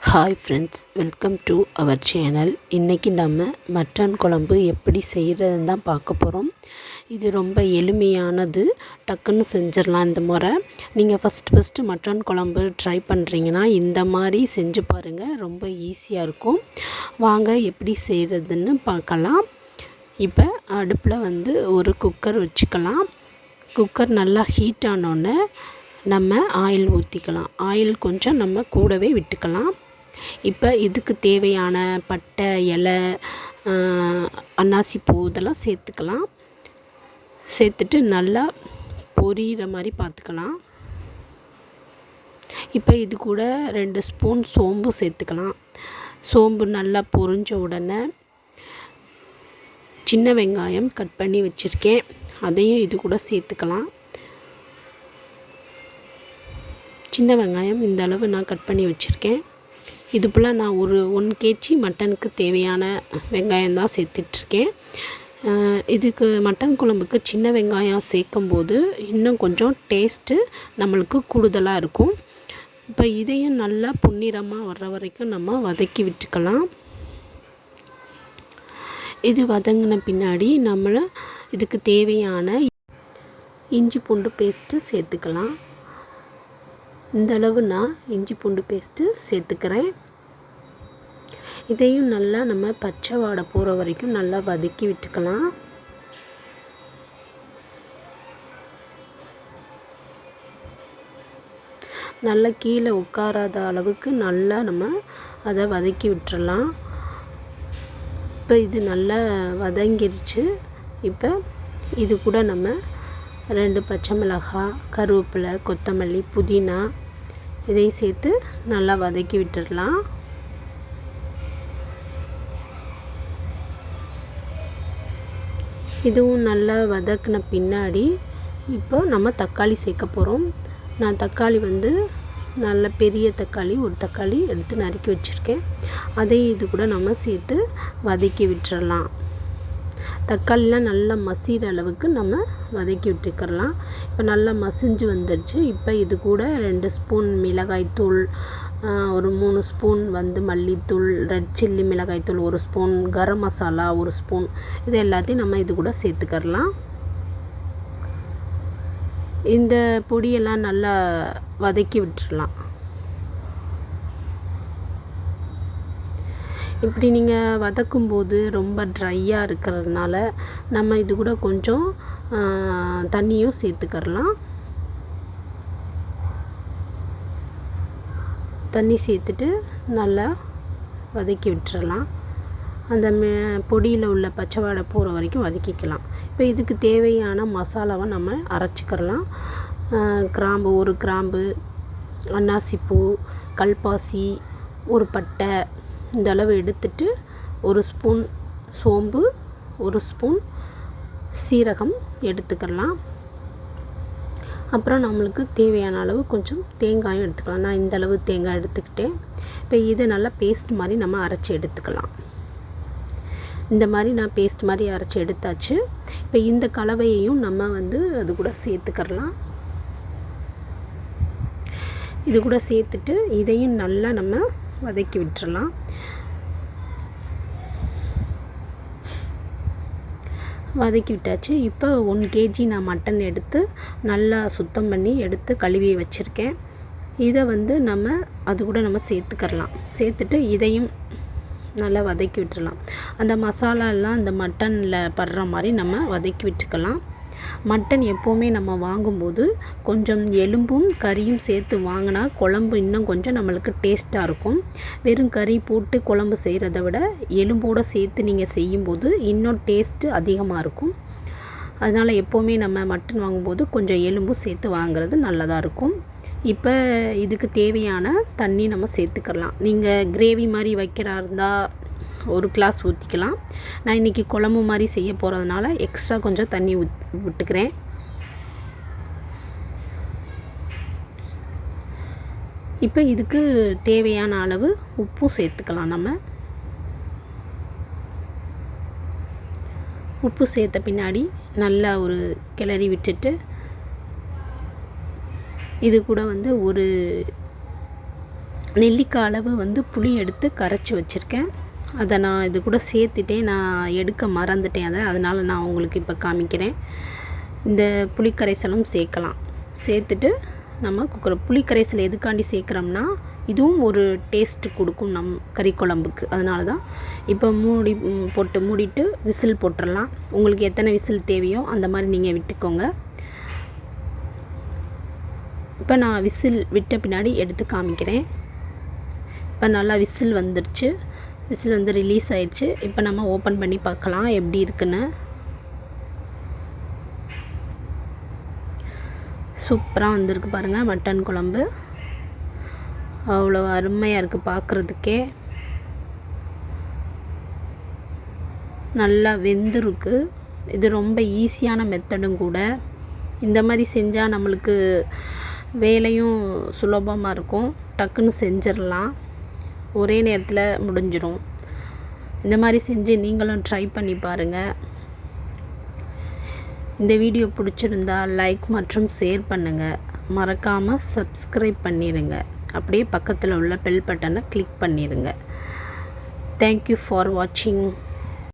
Hi friends, welcome to our channel. இன்றைக்கி நம்ம mutton குழம்பு எப்படி செய்கிறதுன்னு தான் பார்க்க போகிறோம். இது ரொம்ப எளிமையானது, டக்குன்னு செஞ்சிடலாம். இந்த முறை நீங்கள் ஃபஸ்ட்டு மட்டன் குழம்பு ட்ரை பண்ணுறீங்கன்னா இந்த மாதிரி செஞ்சு பாருங்கள், ரொம்ப ஈஸியாக இருக்கும். வாங்க எப்படி செய்கிறதுன்னு பார்க்கலாம். இப்போ அடுப்பில் ஒரு குக்கர் வச்சுக்கலாம். குக்கர் நல்லா ஹீட் ஆனோடனே நம்ம ஆயில் ஊற்றிக்கலாம். ஆயில் கொஞ்சம் நம்ம கூடவே விட்டுக்கலாம். இப்போ இதுக்கு தேவையான பட்டை, இலை, அன்னாசிப்பூ இதெல்லாம் சேர்த்துக்கலாம். சேர்த்துட்டு நல்லா பொரியிற மாதிரி பார்த்துக்கலாம். இப்போ இது கூட 2 ஸ்பூன் சோம்பு சேர்த்துக்கலாம். சோம்பு நல்லா பொரிஞ்ச உடனே சின்ன வெங்காயம் கட் பண்ணி வச்சுருக்கேன், அதையும் இது கூட சேர்த்துக்கலாம். சின்ன வெங்காயம் இந்த அளவு நான் கட் பண்ணி வச்சுருக்கேன். இது போல் நான் ஒரு 1 kg மட்டனுக்கு தேவையான வெங்காயம் தான் சேர்த்துட்ருக்கேன். இதுக்கு மட்டன் குழம்புக்கு சின்ன வெங்காயம் சேர்க்கும்போது இன்னும் கொஞ்சம் டேஸ்ட்டு நம்மளுக்கு கூடுதலாக இருக்கும். இப்போ இதையும் நல்லா பொன்னிறமாக வர்ற வரைக்கும் நம்ம வதக்கி விட்டுக்கலாம். இது வதங்கின பின்னாடி இதுக்கு தேவையான இஞ்சி பூண்டு பேஸ்ட்டு சேர்த்துக்கலாம். இந்த அளவு நான் இஞ்சி பூண்டு பேஸ்ட்டு சேர்த்துக்கிறேன். இதையும் நல்லா நம்ம பச்சை வாடை போகிற வரைக்கும் நல்லா வதக்கி விட்டுக்கலாம். நல்லா கீழே உட்காராத அளவுக்கு நல்லா நம்ம அதை வதக்கி விட்டுறலாம். இப்போ இது நல்லா வதங்கிருச்சு. இப்போ இது கூட நம்ம 2 பச்சை மிளகாய், கருவேப்பிலை, கொத்தமல்லி, புதினா இதையும் சேர்த்து நல்லா வதக்கி விட்டுடலாம். இதுவும் நல்லா வதக்கின பின்னாடி இப்போ நம்ம தக்காளி சேர்க்க போகிறோம். நான் தக்காளி நல்ல பெரிய தக்காளி, ஒரு தக்காளி எடுத்து நறுக்கி வச்சுருக்கேன். அதையும் இது கூட நம்ம சேர்த்து வதக்கி விட்டுறலாம். தக்காளிலாம் நல்லா மசிகிற அளவுக்கு நம்ம வதக்கி விட்டுக்கிறலாம். இப்போ நல்லா மசிஞ்சு வந்துடுச்சு. இப்போ இது கூட 2 ஸ்பூன் மிளகாய்த்தூள், ஒரு 3 ஸ்பூன் மல்லித்தூள், ரெட் சில்லி மிளகாய்த்தூள் 1 ஸ்பூன், கரம் மசாலா 1 ஸ்பூன், இது எல்லாத்தையும் நம்ம இது கூட சேர்த்துக்கிறலாம். இந்த பொடியெல்லாம் நல்லா வதக்கி விட்டுறலாம். இப்படி நீங்கள் வதக்கும்போது ரொம்ப ட்ரையாக இருக்கிறதுனால நம்ம இது கூட கொஞ்சம் தண்ணியும் சேர்த்துக்கிறலாம். தண்ணி சேர்த்துட்டு நல்லா வதக்கி விட்டுறலாம். அந்த பொடியில் உள்ள பச்சை வாடை போகிற வரைக்கும் வதக்கிக்கலாம். இப்போ இதுக்கு தேவையான மசாலாவை நம்ம அரைச்சிக்கிறலாம். கிராம்பு, 1 கிராம்பு, அன்னாசிப்பூ, கல்பாசி, ஒரு பட்டை இந்த அளவு எடுத்துட்டு 1 ஸ்பூன் சோம்பு, 1 ஸ்பூன் சீரகம் எடுத்துக்கலாம். அப்புறம் நம்மளுக்கு தேவையான அளவு கொஞ்சம் தேங்காயும் எடுத்துக்கலாம். நான் இந்த அளவு தேங்காய் எடுத்துக்கிட்டேன். இப்போ இதை நல்லா பேஸ்ட் மாதிரி நம்ம அரைச்சி எடுத்துக்கலாம். இந்த மாதிரி நான் பேஸ்ட் மாதிரி அரைச்சி எடுத்தாச்சு. இப்போ இந்த கலவையையும் நம்ம அது கூட சேர்த்துக்கலாம். இது கூட சேர்த்துட்டு இதையும் நல்லா நம்ம வதக்கி விட்டுறலாம். வதக்கி விட்டாச்சு. இப்போ 1 kg நான் மட்டன் எடுத்து நல்லா சுத்தம் பண்ணி எடுத்து கழுவி வச்சுருக்கேன். இதை நம்ம அது கூட நம்ம சேர்த்துக்கலாம். சேர்த்துட்டு இதையும் நல்லா வதக்கி விட்டுறலாம். அந்த மசாலாலாம் அந்த மட்டனில் படுற மாதிரி நம்ம வதக்கி விட்டுக்கலாம். மட்டன் எப்போவுமே நம்ம வாங்கும்போது கொஞ்சம் எலும்பும் கறியும் சேர்த்து வாங்கினா குழம்பு இன்னும் கொஞ்சம் நம்மளுக்கு டேஸ்ட்டாக இருக்கும். வெறும் கறி போட்டு குழம்பு செய்கிறத விட எலும்போடு சேர்த்து நீங்கள் செய்யும்போது இன்னும் டேஸ்ட்டு அதிகமாக இருக்கும். அதனால் எப்போவுமே நம்ம மட்டன் வாங்கும்போது கொஞ்சம் எலும்பும் சேர்த்து வாங்குறது நல்லதாக இருக்கும். இப்போ இதுக்கு தேவையான தண்ணி நம்ம சேர்த்துக்கலாம். நீங்கள் கிரேவி மாதிரி வைக்கிறா இருந்தால் 1 கிளாஸ் ஊற்றிக்கலாம். நான் இன்றைக்கி குழம்பு மாதிரி செய்ய போகிறதுனால எக்ஸ்ட்ரா கொஞ்சம் தண்ணி விட்டுக்கிறேன். இப்போ இதுக்கு தேவையான அளவு உப்பும் சேர்த்துக்கலாம். நம்ம உப்பு சேர்த்த பின்னாடி நல்லா ஒரு கிளறி விட்டுட்டு இது கூட ஒரு நெல்லிக்காய் அளவு வந்து புளி எடுத்து கரைச்சி வச்சுருக்கேன். அதை நான் இது கூட சேர்த்துட்டேன். நான் எடுக்க மறந்துட்டேன் அதனால் நான் உங்களுக்கு இப்போ காமிக்கிறேன். இந்த புளி கரைசலும் சேர்க்கலாம். சேர்த்துட்டு நம்ம புளி கரைசல் எதுக்காண்டி சேர்க்குறோம்னா இதுவும் ஒரு டேஸ்ட்டு கொடுக்கும் கறி குழம்புக்கு. அதனால தான் இப்போ மூடிட்டு விசில் போட்டுடலாம். உங்களுக்கு எத்தனை விசில் தேவையோ அந்த மாதிரி நீங்கள் விட்டுக்கோங்க. இப்போ நான் விசில் விட்ட பின்னாடி எடுத்து காமிக்கிறேன். இப்போ நல்லா விசில் வந்துருச்சு. விசில் வந்து ரிலீஸ் ஆயிடுச்சு. இப்போ நம்ம ஓப்பன் பண்ணி பார்க்கலாம் எப்படி இருக்குன்னு. சூப்பராக வந்திருக்கு பாருங்கள். மட்டன் குழம்பு அவ்வளோ அருமையாக இருக்குது பார்க்குறதுக்கே. நல்லா வெந்திருக்கு. இது ரொம்ப ஈஸியான மெத்தடும் கூட. இந்த மாதிரி செஞ்சால் நம்மளுக்கு வேலையும் சுலபமாக இருக்கும். டக்குன்னு செஞ்சிடலாம். ஒரே நேரத்தில் முடிஞ்சிடும். இந்த மாதிரி செஞ்சு நீங்களும் ட்ரை பண்ணி பாருங்கள். இந்த வீடியோ பிடிச்சிருந்தா லைக் மற்றும் ஷேர் பண்ணுங்கள். மறக்காமல் சப்ஸ்கிரைப் பண்ணிடுங்க. அப்படியே பக்கத்தில் உள்ள பெல் பட்டனை கிளிக் பண்ணிடுங்க. தேங்க்யூ ஃபார் வாட்சிங்.